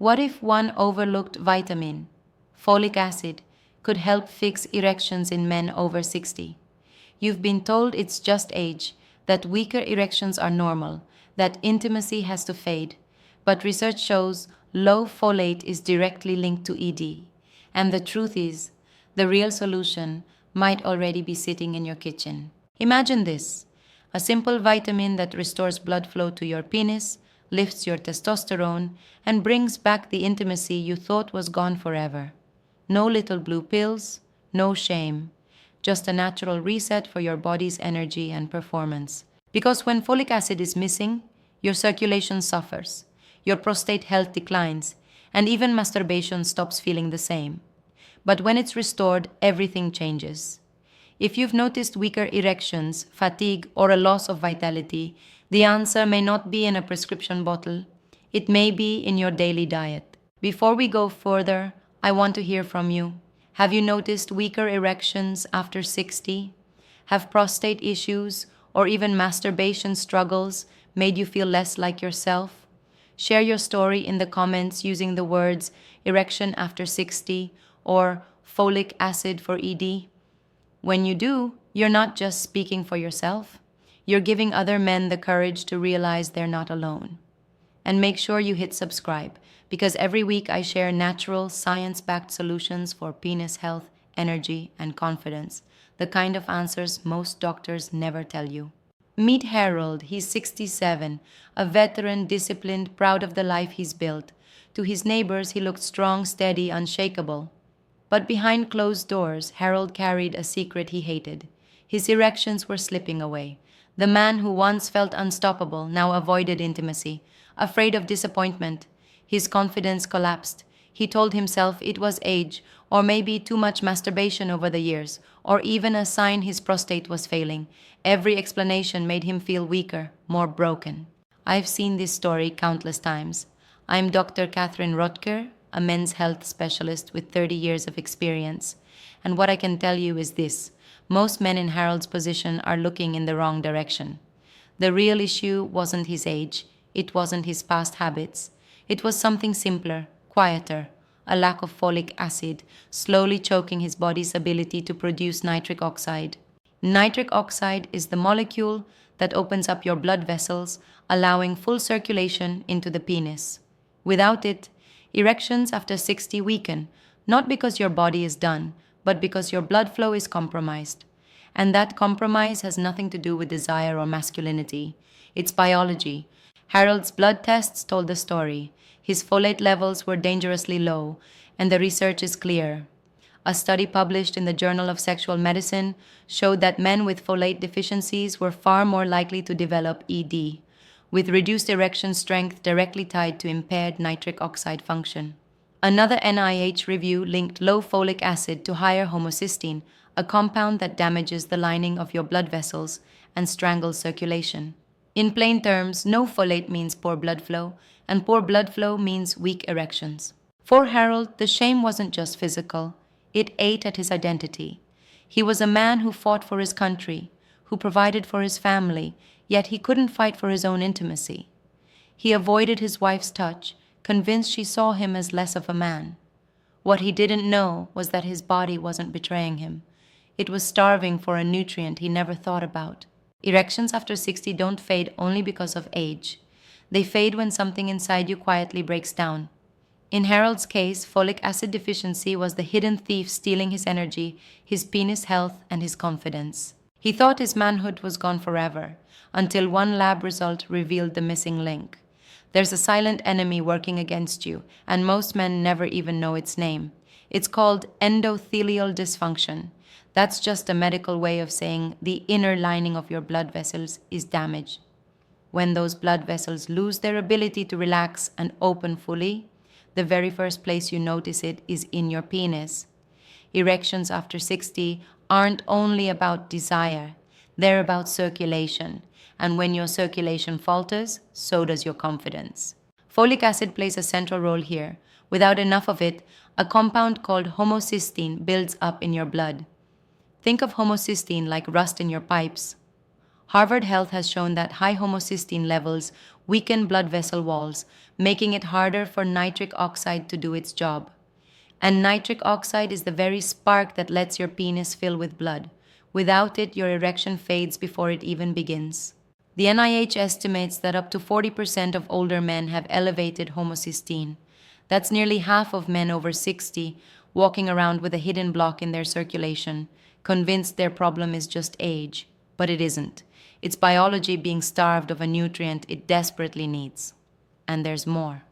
What if one overlooked vitamin, folic acid, could help fix erections in men over 60? You've been told it's just age, that weaker erections are normal, that intimacy has to fade. But research shows low folate is directly linked to ED. And the truth is, the real solution might already be sitting in your kitchen. Imagine this: a simple vitamin that restores blood flow to your penis, lifts your testosterone, and brings back the intimacy you thought was gone forever. No little blue pills, no shame, just a natural reset for your body's energy and performance. Because when folic acid is missing, your circulation suffers, your prostate health declines, and even masturbation stops feeling the same. But when it's restored, everything changes. If you've noticed weaker erections, fatigue, or a loss of vitality, the answer may not be in a prescription bottle. It may be in your daily diet. Before we go further, I want to hear from you. Have you noticed weaker erections after 60? Have prostate issues or even masturbation struggles made you feel less like yourself? Share your story in the comments using the words erection after 60 or folic acid for ED. When you do, you're not just speaking for yourself. You're giving other men the courage to realize they're not alone. And make sure you hit subscribe, because every week I share natural, science-backed solutions for penis health, energy, and confidence, the kind of answers most doctors never tell you. Meet Harold. He's 67, a veteran, disciplined, proud of the life he's built. To his neighbors, he looked strong, steady, unshakable. But behind closed doors, Harold carried a secret he hated. His erections were slipping away. The man who once felt unstoppable now avoided intimacy, afraid of disappointment. His confidence collapsed. He told himself it was age, or maybe too much masturbation over the years, or even a sign his prostate was failing. Every explanation made him feel weaker, more broken. I've seen this story countless times. I'm Dr. Catherine Rotker, a men's health specialist with 30 years of experience. And what I can tell you is this: most men in Harold's position are looking in the wrong direction. The real issue wasn't his age, it wasn't his past habits. It was something simpler, quieter, a lack of folic acid, slowly choking his body's ability to produce nitric oxide. Nitric oxide is the molecule that opens up your blood vessels, allowing full circulation into the penis. Without it, erections after 60 weaken, not because your body is done, but because your blood flow is compromised. And that compromise has nothing to do with desire or masculinity. It's biology. Harold's blood tests told the story. His folate levels were dangerously low, and the research is clear. A study published in the Journal of Sexual Medicine showed that men with folate deficiencies were far more likely to develop ED, with reduced erection strength directly tied to impaired nitric oxide function. Another NIH review linked low folic acid to higher homocysteine, a compound that damages the lining of your blood vessels and strangles circulation. In plain terms, no folate means poor blood flow, and poor blood flow means weak erections. For Harold, the shame wasn't just physical, it ate at his identity. He was a man who fought for his country, who provided for his family, yet he couldn't fight for his own intimacy. He avoided his wife's touch, convinced she saw him as less of a man. What he didn't know was that his body wasn't betraying him. It was starving for a nutrient he never thought about. Erections after 60 don't fade only because of age. They fade when something inside you quietly breaks down. In Harold's case, folic acid deficiency was the hidden thief stealing his energy, his penis health, and his confidence. He thought his manhood was gone forever, until one lab result revealed the missing link. There's a silent enemy working against you, and most men never even know its name. It's called endothelial dysfunction. That's just a medical way of saying the inner lining of your blood vessels is damaged. When those blood vessels lose their ability to relax and open fully, the very first place you notice it is in your penis. Erections after 60 aren't only about desire, they're about circulation. And when your circulation falters, so does your confidence. Folic acid plays a central role here. Without enough of it, a compound called homocysteine builds up in your blood. Think of homocysteine like rust in your pipes. Harvard Health has shown that high homocysteine levels weaken blood vessel walls, making it harder for nitric oxide to do its job. And nitric oxide is the very spark that lets your penis fill with blood. Without it, your erection fades before it even begins. The NIH estimates that up to 40% of older men have elevated homocysteine. That's nearly half of men over 60 walking around with a hidden block in their circulation, convinced their problem is just age. But it isn't. It's biology being starved of a nutrient it desperately needs. And there's more.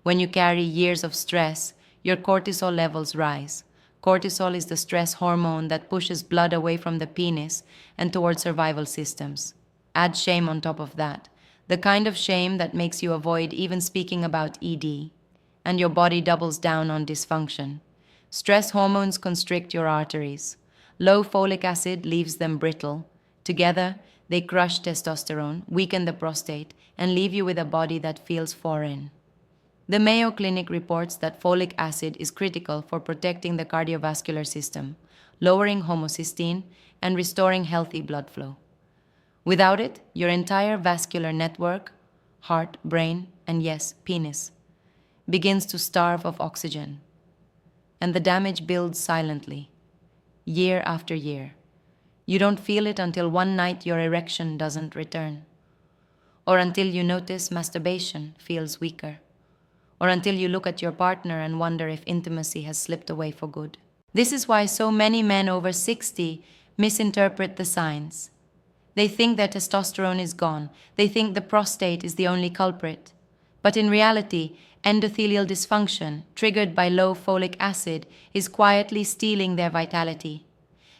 When you carry years of stress, your cortisol levels rise. Cortisol is the stress hormone that pushes blood away from the penis and towards survival systems. Add shame on top of that, the kind of shame that makes you avoid even speaking about ED, and your body doubles down on dysfunction. Stress hormones constrict your arteries. Low folic acid leaves them brittle. Together, they crush testosterone, weaken the prostate, and leave you with a body that feels foreign. The Mayo Clinic reports that folic acid is critical for protecting the cardiovascular system, lowering homocysteine, and restoring healthy blood flow. Without it, your entire vascular network, heart, brain, and yes, penis, begins to starve of oxygen. And the damage builds silently, year after year. You don't feel it until one night your erection doesn't return, or until you notice masturbation feels weaker, or until you look at your partner and wonder if intimacy has slipped away for good. This is why so many men over 60 misinterpret the signs. They think their testosterone is gone. They think the prostate is the only culprit. But in reality, endothelial dysfunction, triggered by low folic acid, is quietly stealing their vitality.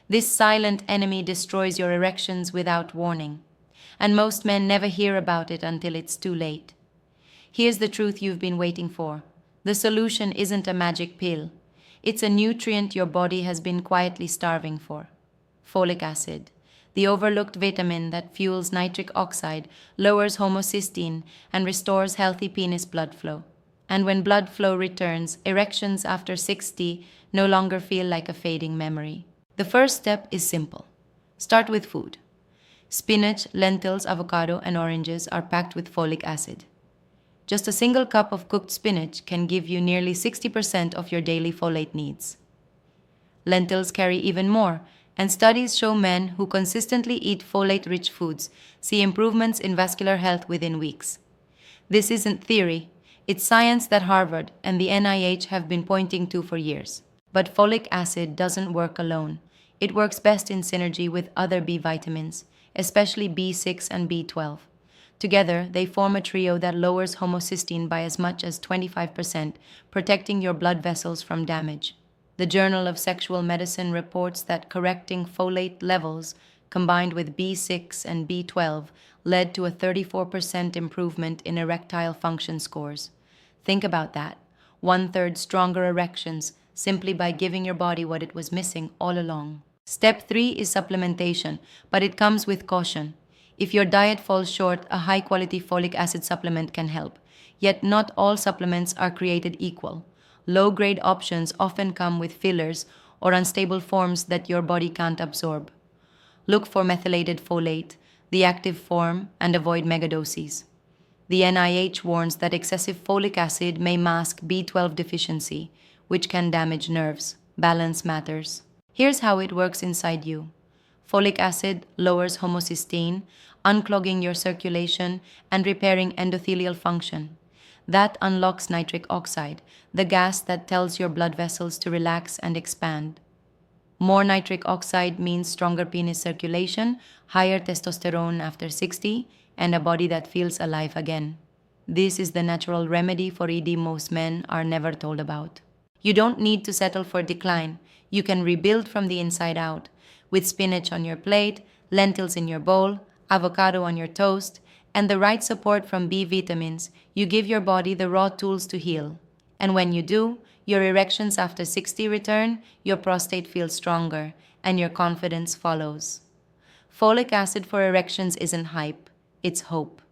This silent enemy destroys your erections without warning, and most men never hear about it until it's too late. Here's the truth you've been waiting for. The solution isn't a magic pill. It's a nutrient your body has been quietly starving for. Folic acid, the overlooked vitamin that fuels nitric oxide, lowers homocysteine, and restores healthy penis blood flow. And when blood flow returns, erections after 60 no longer feel like a fading memory. The first step is simple. Start with food. Spinach, lentils, avocado, and oranges are packed with folic acid. Just a single cup of cooked spinach can give you nearly 60% of your daily folate needs. Lentils carry even more, and studies show men who consistently eat folate-rich foods see improvements in vascular health within weeks. This isn't theory, it's science that Harvard and the NIH have been pointing to for years. But folic acid doesn't work alone. It works best in synergy with other B vitamins, especially B6 and B12. Together, they form a trio that lowers homocysteine by as much as 25%, protecting your blood vessels from damage. The Journal of Sexual Medicine reports that correcting folate levels combined with B6 and B12 led to a 34% improvement in erectile function scores. Think about that. 1/3 stronger erections simply by giving your body what it was missing all along. Step 3 is supplementation, but it comes with caution. If your diet falls short, a high-quality folic acid supplement can help. Yet not all supplements are created equal. Low-grade options often come with fillers or unstable forms that your body can't absorb. Look for methylated folate, the active form, and avoid megadoses. The NIH warns that excessive folic acid may mask B12 deficiency, which can damage nerves. Balance matters. Here's how it works inside you. Folic acid lowers homocysteine, unclogging your circulation and repairing endothelial function. That unlocks nitric oxide, the gas that tells your blood vessels to relax and expand. More nitric oxide means stronger penis circulation, higher testosterone after 60, and a body that feels alive again. This is the natural remedy for ED most men are never told about. You don't need to settle for decline. You can rebuild from the inside out. With spinach on your plate, lentils in your bowl, avocado on your toast, and the right support from B vitamins, you give your body the raw tools to heal. And when you do, your erections after 60 return, your prostate feels stronger, and your confidence follows. Folic acid for erections isn't hype, it's hope.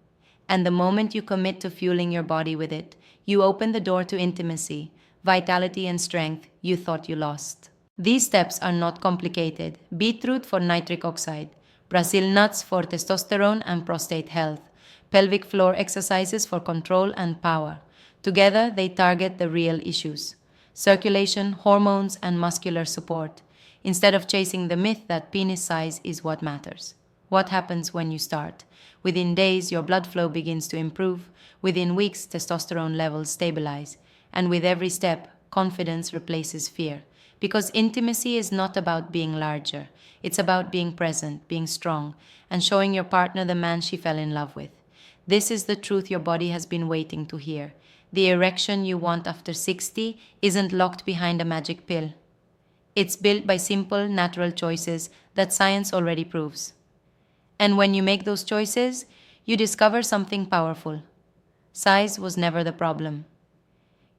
And the moment you commit to fueling your body with it, you open the door to intimacy, vitality, and strength you thought you lost. These steps are not complicated. Beetroot for nitric oxide, Brazil nuts for testosterone and prostate health, pelvic floor exercises for control and power. Together, they target the real issues: circulation, hormones, and muscular support, instead of chasing the myth that penis size is what matters. What happens when you start? Within days, your blood flow begins to improve. Within weeks, testosterone levels stabilize. And with every step, confidence replaces fear. Because intimacy is not about being larger. It's about being present, being strong, and showing your partner the man she fell in love with. This is the truth your body has been waiting to hear. The erection you want after 60 isn't locked behind a magic pill. It's built by simple, natural choices that science already proves. And when you make those choices, you discover something powerful. Size was never the problem.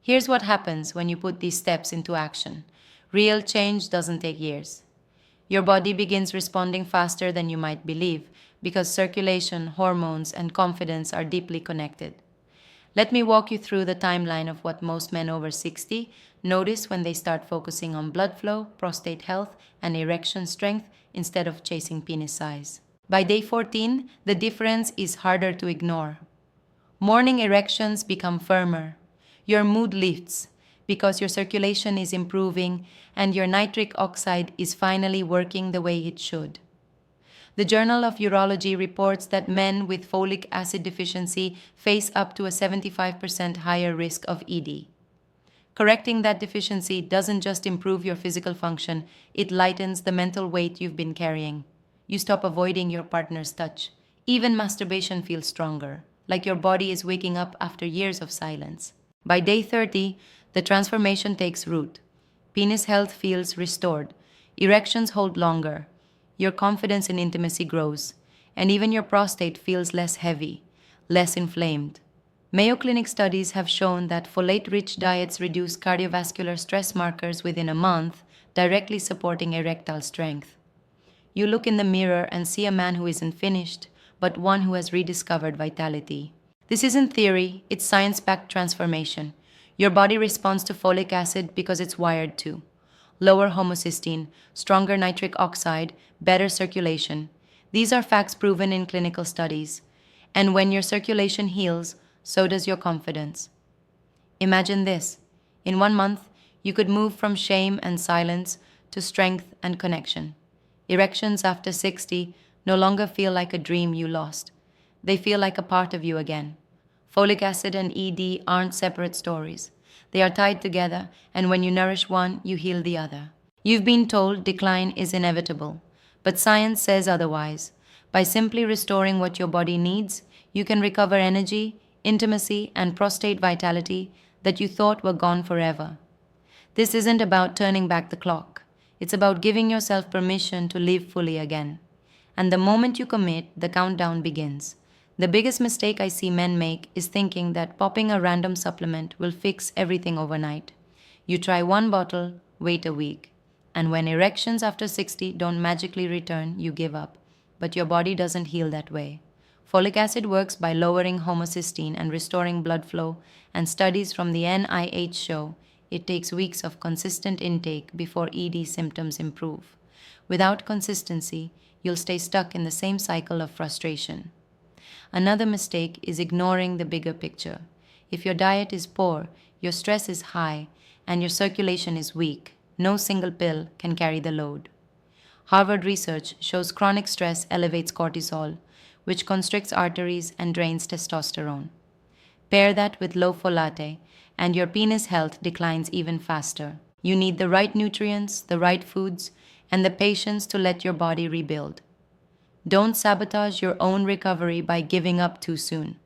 Here's what happens when you put these steps into action. Real change doesn't take years. Your body begins responding faster than you might believe because circulation, hormones, and confidence are deeply connected. Let me walk you through the timeline of what most men over 60 notice when they start focusing on blood flow, prostate health, and erection strength instead of chasing penis size. By day 14, the difference is harder to ignore. Morning erections become firmer. Your mood lifts because your circulation is improving and your nitric oxide is finally working the way it should. The Journal of Urology reports that men with folic acid deficiency face up to a 75% higher risk of ED. Correcting that deficiency doesn't just improve your physical function, it lightens the mental weight you've been carrying. You stop avoiding your partner's touch. Even masturbation feels stronger, like your body is waking up after years of silence. By day 30, the transformation takes root. Penis health feels restored. Erections hold longer. Your confidence in intimacy grows, and even your prostate feels less heavy, less inflamed. Mayo Clinic studies have shown that folate-rich diets reduce cardiovascular stress markers within a month, directly supporting erectile strength. You look in the mirror and see a man who isn't finished, but one who has rediscovered vitality. This isn't theory, it's science-backed transformation. Your body responds to folic acid because it's wired to. Lower homocysteine, stronger nitric oxide, better circulation. These are facts proven in clinical studies. And when your circulation heals, so does your confidence. Imagine this. In 1 month, you could move from shame and silence to strength and connection. Erections after 60 no longer feel like a dream you lost. They feel like a part of you again. Folic acid and ED aren't separate stories. They are tied together, and when you nourish one, you heal the other. You've been told decline is inevitable, but science says otherwise. By simply restoring what your body needs, you can recover energy, intimacy, and prostate vitality that you thought were gone forever. This isn't about turning back the clock. It's about giving yourself permission to live fully again. And the moment you commit, the countdown begins. The biggest mistake I see men make is thinking that popping a random supplement will fix everything overnight. You try 1 bottle, wait a week. And when erections after 60 don't magically return, you give up. But your body doesn't heal that way. Folic acid works by lowering homocysteine and restoring blood flow, and studies from the NIH show it takes weeks of consistent intake before ED symptoms improve. Without consistency, you'll stay stuck in the same cycle of frustration. Another mistake is ignoring the bigger picture. If your diet is poor, your stress is high, and your circulation is weak, no single pill can carry the load. Harvard research shows chronic stress elevates cortisol, which constricts arteries and drains testosterone. Pair that with low folate, and your penis health declines even faster. You need the right nutrients, the right foods, and the patience to let your body rebuild. Don't sabotage your own recovery by giving up too soon.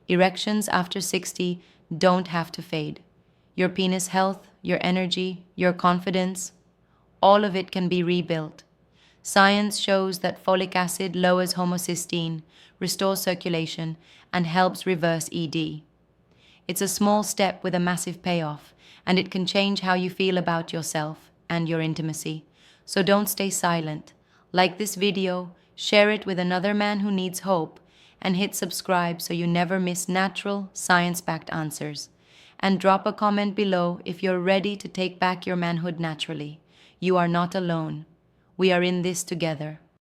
Erections after 60 don't have to fade. Your penis health, your energy, your confidence, all of it can be rebuilt. Science shows that folic acid lowers homocysteine, restores circulation, and helps reverse ED. It's a small step with a massive payoff, and it can change how you feel about yourself and your intimacy. So don't stay silent. Like this video, share it with another man who needs hope, and hit subscribe so you never miss natural, science-backed answers. And drop a comment below if you're ready to take back your manhood naturally. You are not alone. We are in this together.